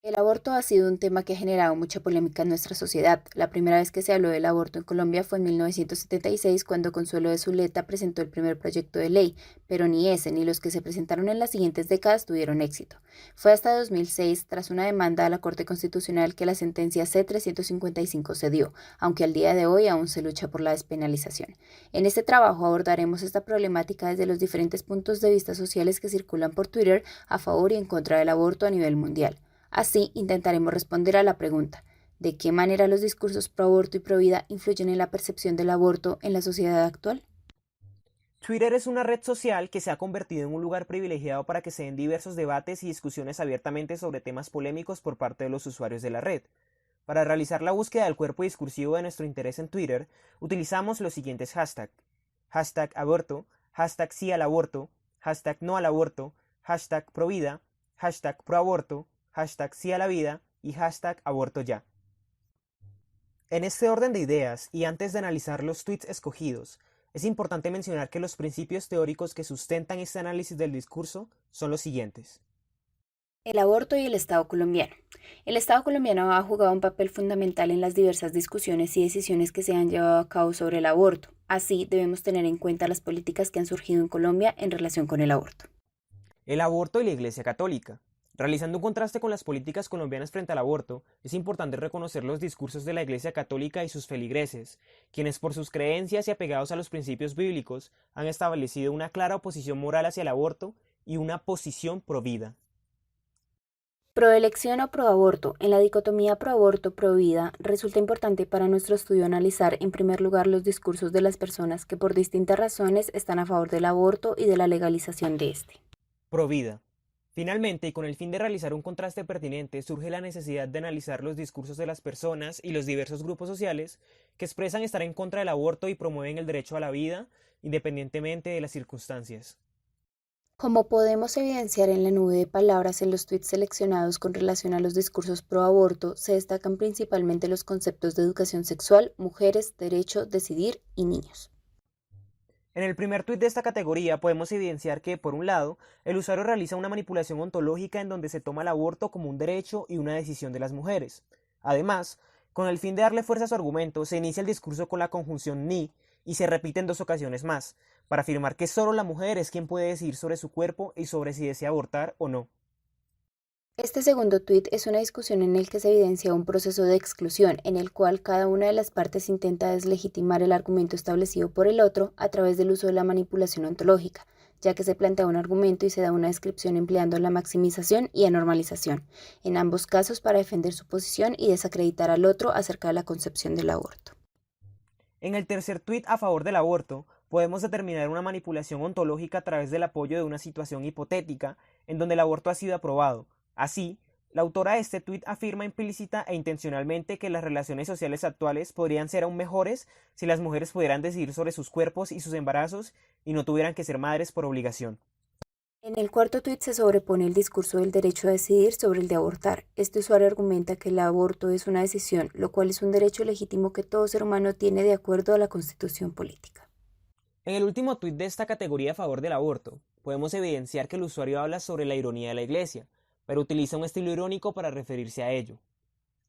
El aborto ha sido un tema que ha generado mucha polémica en nuestra sociedad. La primera vez que se habló del aborto en Colombia fue en 1976, cuando Consuelo de Zuleta presentó el primer proyecto de ley, pero ni ese ni los que se presentaron en las siguientes décadas tuvieron éxito. Fue hasta 2006, tras una demanda a la Corte Constitucional, que la sentencia C-355 se dio, aunque al día de hoy aún se lucha por la despenalización. En este trabajo abordaremos esta problemática desde los diferentes puntos de vista sociales que circulan por Twitter a favor y en contra del aborto a nivel mundial. Así, intentaremos responder a la pregunta: ¿de qué manera los discursos pro aborto y pro vida influyen en la percepción del aborto en la sociedad actual? Twitter es una red social que se ha convertido en un lugar privilegiado para que se den diversos debates y discusiones abiertamente sobre temas polémicos por parte de los usuarios de la red. Para realizar la búsqueda del cuerpo discursivo de nuestro interés en Twitter, utilizamos los siguientes hashtags: hashtag aborto, hashtag sí al aborto, hashtag no al aborto, hashtag provida, hashtag proaborto, hashtag sí a la vida y hashtag aborto ya. En este orden de ideas, y antes de analizar los tweets escogidos, es importante mencionar que los principios teóricos que sustentan este análisis del discurso son los siguientes. El aborto y el Estado colombiano. El Estado colombiano ha jugado un papel fundamental en las diversas discusiones y decisiones que se han llevado a cabo sobre el aborto. Así, debemos tener en cuenta las políticas que han surgido en Colombia en relación con el aborto. El aborto y la Iglesia Católica. Realizando un contraste con las políticas colombianas frente al aborto, es importante reconocer los discursos de la Iglesia Católica y sus feligreses, quienes por sus creencias y apegados a los principios bíblicos han establecido una clara oposición moral hacia el aborto y una posición pro vida. Proelección o proaborto. En la dicotomía proaborto-provida, resulta importante para nuestro estudio analizar en primer lugar los discursos de las personas que por distintas razones están a favor del aborto y de la legalización de este. Pro vida. Finalmente, y con el fin de realizar un contraste pertinente, surge la necesidad de analizar los discursos de las personas y los diversos grupos sociales que expresan estar en contra del aborto y promueven el derecho a la vida, independientemente de las circunstancias. Como podemos evidenciar en la nube de palabras en los tweets seleccionados con relación a los discursos pro aborto, se destacan principalmente los conceptos de educación sexual, mujeres, derecho, decidir y niños. En el primer tuit de esta categoría podemos evidenciar que, por un lado, el usuario realiza una manipulación ontológica en donde se toma el aborto como un derecho y una decisión de las mujeres. Además, con el fin de darle fuerza a su argumento, se inicia el discurso con la conjunción ni y se repite en dos ocasiones más, para afirmar que solo la mujer es quien puede decidir sobre su cuerpo y sobre si desea abortar o no. Este segundo tuit es una discusión en el que se evidencia un proceso de exclusión, en el cual cada una de las partes intenta deslegitimar el argumento establecido por el otro a través del uso de la manipulación ontológica, ya que se plantea un argumento y se da una descripción empleando la maximización y anormalización, en ambos casos para defender su posición y desacreditar al otro acerca de la concepción del aborto. En el tercer tuit a favor del aborto, podemos determinar una manipulación ontológica a través del apoyo de una situación hipotética en donde el aborto ha sido aprobado. Así, la autora de este tuit afirma implícita e intencionalmente que las relaciones sociales actuales podrían ser aún mejores si las mujeres pudieran decidir sobre sus cuerpos y sus embarazos y no tuvieran que ser madres por obligación. En el cuarto tuit se sobrepone el discurso del derecho a decidir sobre el de abortar. Este usuario argumenta que el aborto es una decisión, lo cual es un derecho legítimo que todo ser humano tiene de acuerdo a la Constitución política. En el último tuit de esta categoría a favor del aborto, podemos evidenciar que el usuario habla sobre la ironía de la Iglesia, pero utiliza un estilo irónico para referirse a ello.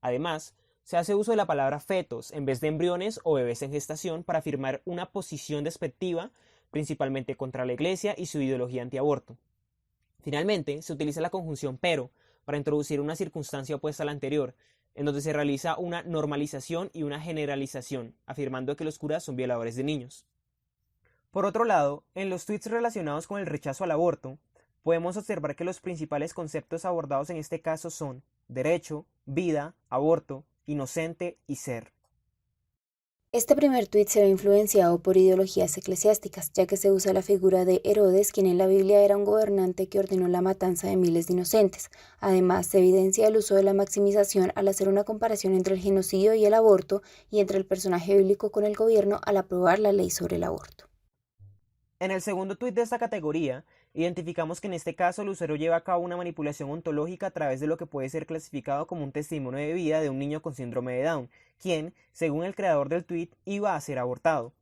Además, se hace uso de la palabra fetos en vez de embriones o bebés en gestación para afirmar una posición despectiva, principalmente contra la Iglesia y su ideología antiaborto. Finalmente, se utiliza la conjunción pero para introducir una circunstancia opuesta a la anterior, en donde se realiza una normalización y una generalización, afirmando que los curas son violadores de niños. Por otro lado, en los tweets relacionados con el rechazo al aborto, podemos observar que los principales conceptos abordados en este caso son derecho, vida, aborto, inocente y ser. Este primer tuit se ve influenciado por ideologías eclesiásticas, ya que se usa la figura de Herodes, quien en la Biblia era un gobernante que ordenó la matanza de miles de inocentes. Además, se evidencia el uso de la maximización al hacer una comparación entre el genocidio y el aborto, y entre el personaje bíblico con el gobierno al aprobar la ley sobre el aborto. En el segundo tuit de esta categoría, identificamos que en este caso el usuario lleva a cabo una manipulación ontológica a través de lo que puede ser clasificado como un testimonio de vida de un niño con síndrome de Down, quien, según el creador del tuit, iba a ser abortado.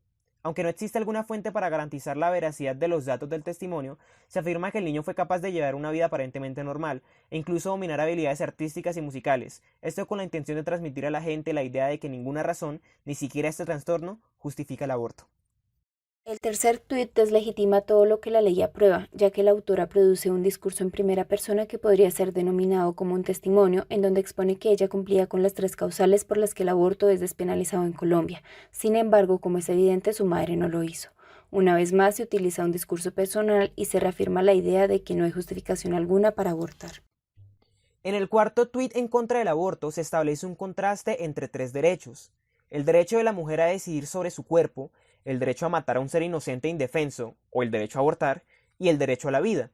Aunque no existe alguna fuente para garantizar la veracidad de los datos del testimonio, se afirma que el niño fue capaz de llevar una vida aparentemente normal e incluso dominar habilidades artísticas y musicales, esto con la intención de transmitir a la gente la idea de que ninguna razón, ni siquiera este trastorno, justifica el aborto. El tercer tuit deslegitima todo lo que la ley aprueba, ya que la autora produce un discurso en primera persona que podría ser denominado como un testimonio, en donde expone que ella cumplía con las 3 causales por las que el aborto es despenalizado en Colombia. Sin embargo, como es evidente, su madre no lo hizo. Una vez más se utiliza un discurso personal y se reafirma la idea de que no hay justificación alguna para abortar. En el cuarto tuit en contra del aborto se establece un contraste entre 3 derechos: el derecho de la mujer a decidir sobre su cuerpo, el derecho a matar a un ser inocente e indefenso, o el derecho a abortar, y el derecho a la vida.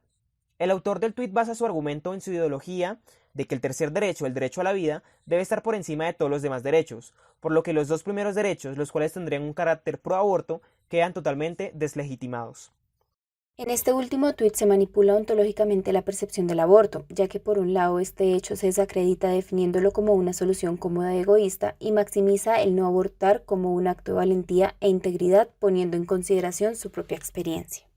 El autor del tuit basa su argumento en su ideología de que el tercer derecho, el derecho a la vida, debe estar por encima de todos los demás derechos, por lo que los 2 primeros derechos, los cuales tendrían un carácter pro aborto, quedan totalmente deslegitimados. En este último tuit se manipula ontológicamente la percepción del aborto, ya que por un lado este hecho se desacredita definiéndolo como una solución cómoda y egoísta y maximiza el no abortar como un acto de valentía e integridad poniendo en consideración su propia experiencia.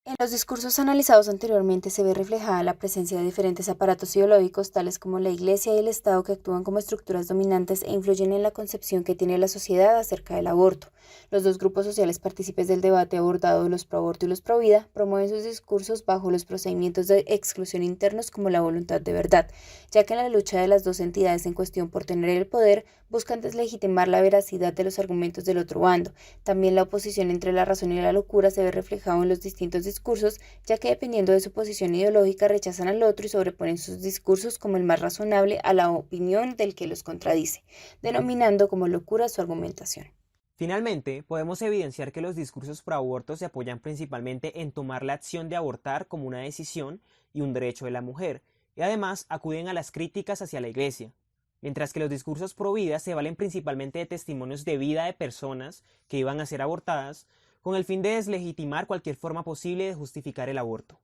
En los discursos analizados anteriormente se ve reflejada la presencia de diferentes aparatos ideológicos tales como la Iglesia y el Estado que actúan como estructuras dominantes e influyen en la concepción que tiene la sociedad acerca del aborto. Los 2 grupos sociales partícipes del debate abordado, los pro aborto y los pro vida, promueven sus discursos bajo los procedimientos de exclusión internos como la voluntad de verdad, ya que en la lucha de las 2 entidades en cuestión por tener el poder buscan deslegitimar la veracidad de los argumentos del otro bando. También la oposición entre la razón y la locura se ve reflejado en los distintos discursos, ya que dependiendo de su posición ideológica rechazan al otro y sobreponen sus discursos como el más razonable a la opinión del que los contradice, denominando como locura su argumentación. Finalmente, podemos evidenciar que los discursos pro aborto se apoyan principalmente en tomar la acción de abortar como una decisión y un derecho de la mujer, y además acuden a las críticas hacia la Iglesia, mientras que los discursos pro vida se valen principalmente de testimonios de vida de personas que iban a ser abortadas, con el fin de deslegitimar cualquier forma posible de justificar el aborto.